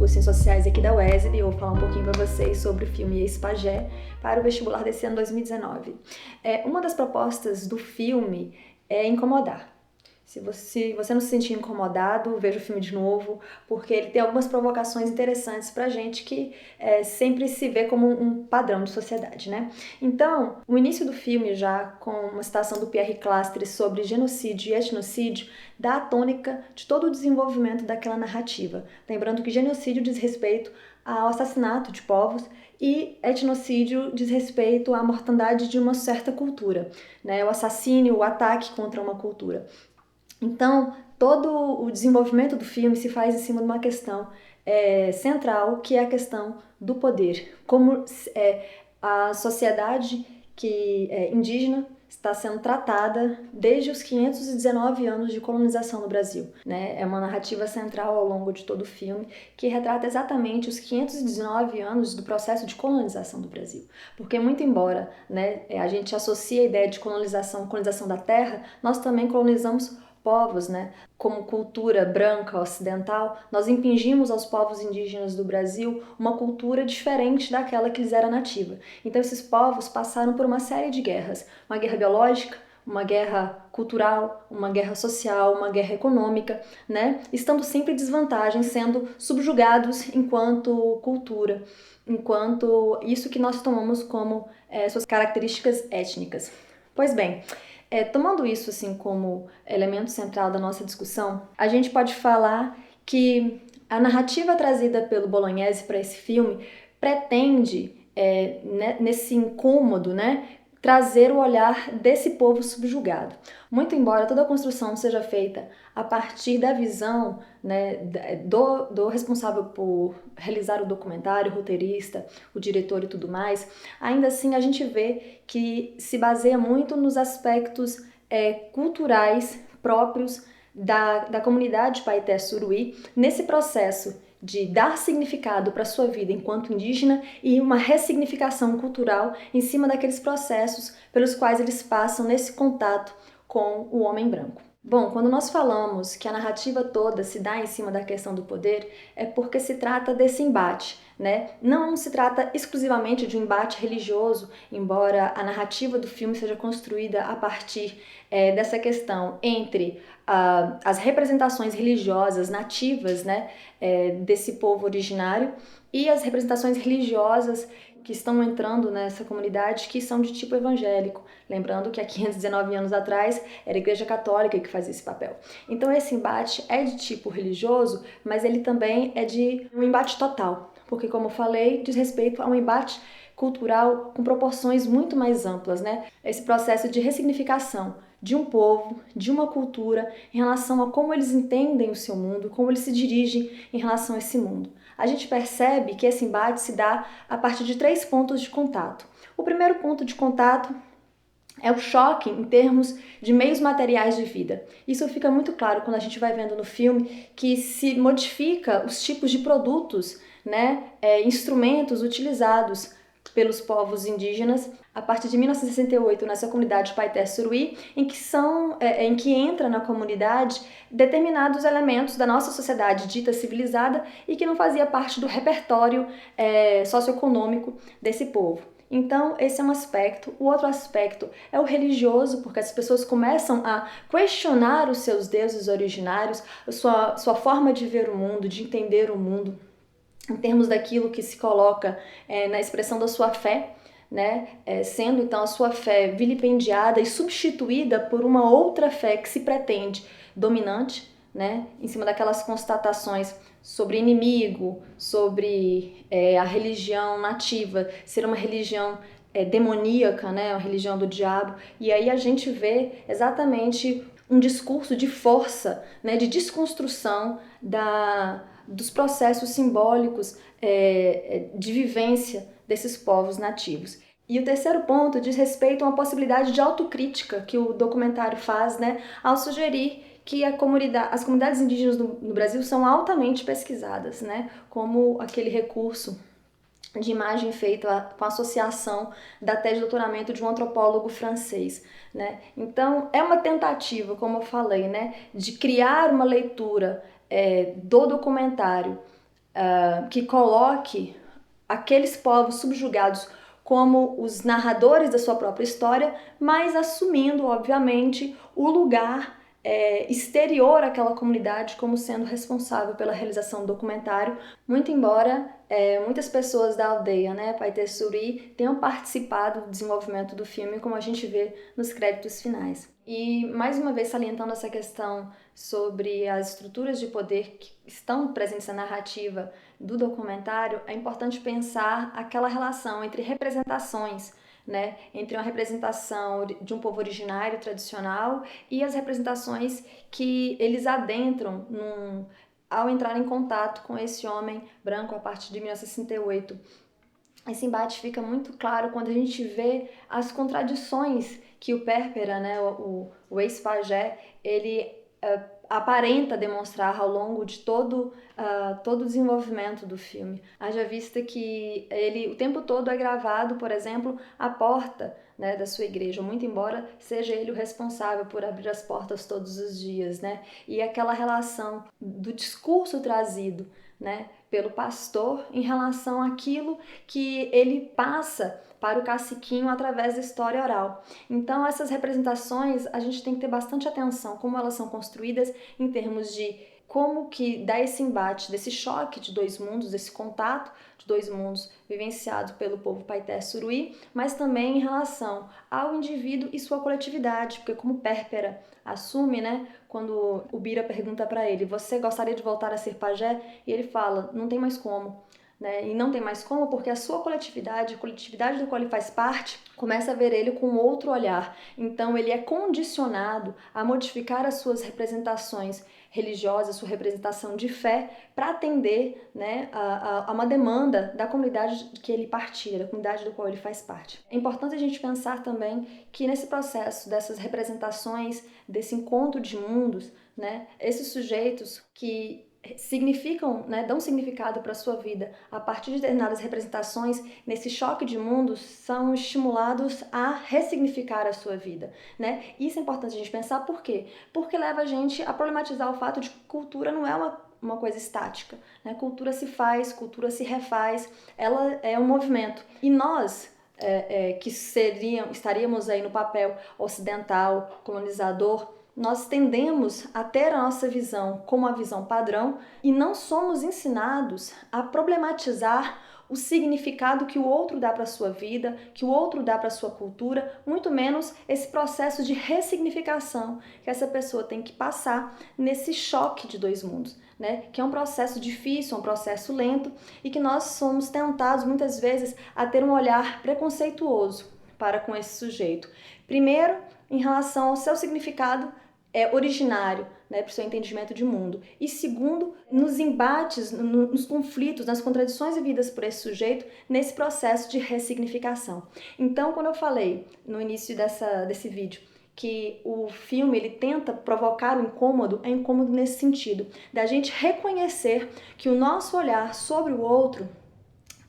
curso em Sociais aqui da Wesley. Eu vou falar um pouquinho para vocês sobre o filme Ex-Pajé para o vestibular desse ano 2019. Uma das propostas do filme é incomodar. Se você não se sentir incomodado, veja o filme de novo, porque ele tem algumas provocações interessantes pra gente que sempre se vê como um padrão de sociedade, né? Então, o início do filme, já com uma citação do Pierre Clastres sobre genocídio e etnocídio, dá a tônica de todo o desenvolvimento daquela narrativa. Lembrando que genocídio diz respeito ao assassinato de povos e etnocídio diz respeito à mortandade de uma certa cultura, né? O assassínio, o ataque contra uma cultura. Então, todo o desenvolvimento do filme se faz em cima de uma questão central, que é a questão do poder. Como a sociedade indígena está sendo tratada desde os 519 anos de colonização no Brasil, né? É uma narrativa central ao longo de todo o filme que retrata exatamente os 519 anos do processo de colonização do Brasil. Porque muito embora, né, a gente associe a ideia de colonização da terra, nós também colonizamos povos, né? Como cultura branca ocidental, nós impingimos aos povos indígenas do Brasil uma cultura diferente daquela que lhes era nativa. Então esses povos passaram por uma série de guerras, uma guerra biológica, uma guerra cultural, uma guerra social, uma guerra econômica, né? Estando sempre em desvantagem, sendo subjugados enquanto cultura, enquanto isso que nós tomamos como suas características étnicas. Pois bem, tomando isso assim como elemento central da nossa discussão, a gente pode falar que a narrativa trazida pelo Bolognese para esse filme pretende, nesse incômodo, né, trazer o olhar desse povo subjugado. Muito embora toda a construção seja feita a partir da visão, né, do responsável por realizar o documentário, o roteirista, o diretor e tudo mais, ainda assim a gente vê que se baseia muito nos aspectos culturais próprios da comunidade Paité Suruí, nesse processo de dar significado para a sua vida enquanto indígena e uma ressignificação cultural em cima daqueles processos pelos quais eles passam nesse contato com o homem branco. Bom, quando nós falamos que a narrativa toda se dá em cima da questão do poder, é porque se trata desse embate, né? Não se trata exclusivamente de um embate religioso, embora a narrativa do filme seja construída a partir dessa questão entre as representações religiosas nativas, né, desse povo originário e as representações religiosas que estão entrando nessa comunidade que são de tipo evangélico. Lembrando que há 519 anos atrás era a Igreja Católica que fazia esse papel. Então esse embate é de tipo religioso, mas ele também é de um embate total, porque como eu falei, diz respeito a um embate cultural com proporções muito mais amplas, né? Esse processo de ressignificação de um povo, de uma cultura, em relação a como eles entendem o seu mundo, como eles se dirigem em relação a esse mundo. A gente percebe que esse embate se dá a partir de 3 pontos de contato. O primeiro ponto de contato é o choque em termos de meios materiais de vida. Isso fica muito claro quando a gente vai vendo no filme que se modifica os tipos de produtos, né, instrumentos utilizados pelos povos indígenas a partir de 1968 nessa comunidade Paité Suruí, em que entra na comunidade determinados elementos da nossa sociedade dita civilizada e que não fazia parte do repertório socioeconômico desse povo. Então, esse é um aspecto. O outro aspecto é o religioso, porque as pessoas começam a questionar os seus deuses originários, sua forma de ver o mundo, de entender o mundo, em termos daquilo que se coloca na expressão da sua fé, né? Sendo então a sua fé vilipendiada e substituída por uma outra fé que se pretende dominante, né? Em cima daquelas constatações sobre inimigo, sobre a religião nativa ser uma religião demoníaca, né? Uma religião do diabo. E aí a gente vê exatamente um discurso de força, né? De desconstrução dos processos simbólicos de vivência desses povos nativos. E o terceiro ponto diz respeito a uma possibilidade de autocrítica que o documentário faz, né, ao sugerir que as comunidades indígenas no Brasil são altamente pesquisadas, né, como aquele recurso de imagem feita com a associação da tese de doutoramento de um antropólogo francês, né? Então, é uma tentativa, como eu falei, né, de criar uma leitura do documentário que coloque aqueles povos subjugados como os narradores da sua própria história, mas assumindo, obviamente, o lugar exterior àquela comunidade como sendo responsável pela realização do documentário, muito embora muitas pessoas da aldeia, né, Paitê Suri, tenham participado do desenvolvimento do filme, como a gente vê nos créditos finais. E, mais uma vez, salientando essa questão sobre as estruturas de poder que estão presentes na narrativa do documentário, é importante pensar aquela relação entre representações, né, entre uma representação de um povo originário tradicional e as representações que eles adentram ao entrar em contato com esse homem branco a partir de 1968. Esse embate fica muito claro quando a gente vê as contradições que o Pérpera, né, o ex-pajé, ele aparenta demonstrar ao longo de todo o desenvolvimento do filme. Haja vista que ele o tempo todo é gravado, por exemplo, à porta, né, da sua igreja, muito embora seja ele o responsável por abrir as portas todos os dias, né? E aquela relação do discurso trazido, né, pelo pastor em relação àquilo que ele passa para o caciquinho através da história oral. Então, essas representações, a gente tem que ter bastante atenção como elas são construídas em termos de como que dá esse embate, desse choque de dois mundos, desse contato de dois mundos vivenciado pelo povo Paitê Suruí, mas também em relação ao indivíduo e sua coletividade, porque como Pérpera assume, né, quando o Bira pergunta para ele, você gostaria de voltar a ser pajé? E ele fala, não tem mais como. Né? E não tem mais como porque a sua coletividade, a coletividade da qual ele faz parte, começa a ver ele com outro olhar. Então ele é condicionado a modificar as suas representações religiosas, sua representação de fé, para atender, né, a uma demanda da comunidade que ele partilha, da comunidade da qual ele faz parte. É importante a gente pensar também que nesse processo dessas representações, desse encontro de mundos, né, esses sujeitos que significam, né, dão significado para a sua vida a partir de determinadas representações, nesse choque de mundos, são estimulados a ressignificar a sua vida, né? Isso é importante a gente pensar, por quê? Porque leva a gente a problematizar o fato de que cultura não é uma coisa estática, né? Cultura se faz, cultura se refaz, ela é um movimento. E nós, que estaríamos aí no papel ocidental, colonizador, nós tendemos a ter a nossa visão como a visão padrão e não somos ensinados a problematizar o significado que o outro dá para a sua vida, que o outro dá para a sua cultura, muito menos esse processo de ressignificação que essa pessoa tem que passar nesse choque de dois mundos, né? Que é um processo difícil, um processo lento e que nós somos tentados muitas vezes a ter um olhar preconceituoso para com esse sujeito. Primeiro, em relação ao seu significado originário, né, para o seu entendimento de mundo. E segundo, nos embates, nos conflitos, nas contradições vividas por esse sujeito nesse processo de ressignificação. Então, quando eu falei no início desse vídeo que o filme ele tenta provocar o incômodo, é incômodo nesse sentido, da gente reconhecer que o nosso olhar sobre o outro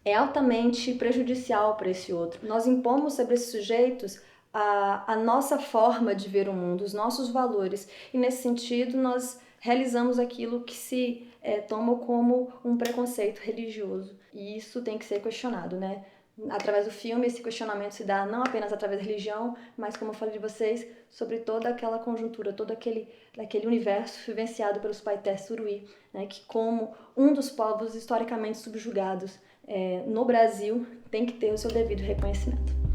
é altamente prejudicial para esse outro. Nós impomos sobre esses sujeitos a nossa forma de ver o mundo, os nossos valores. E nesse sentido, nós realizamos aquilo que se toma como um preconceito religioso. E isso tem que ser questionado, né? Através do filme, esse questionamento se dá não apenas através da religião, mas, como eu falei de vocês, sobre toda aquela conjuntura, todo aquele universo vivenciado pelos Paitê Suruí, né? Que como um dos povos historicamente subjugados no Brasil, tem que ter o seu devido reconhecimento.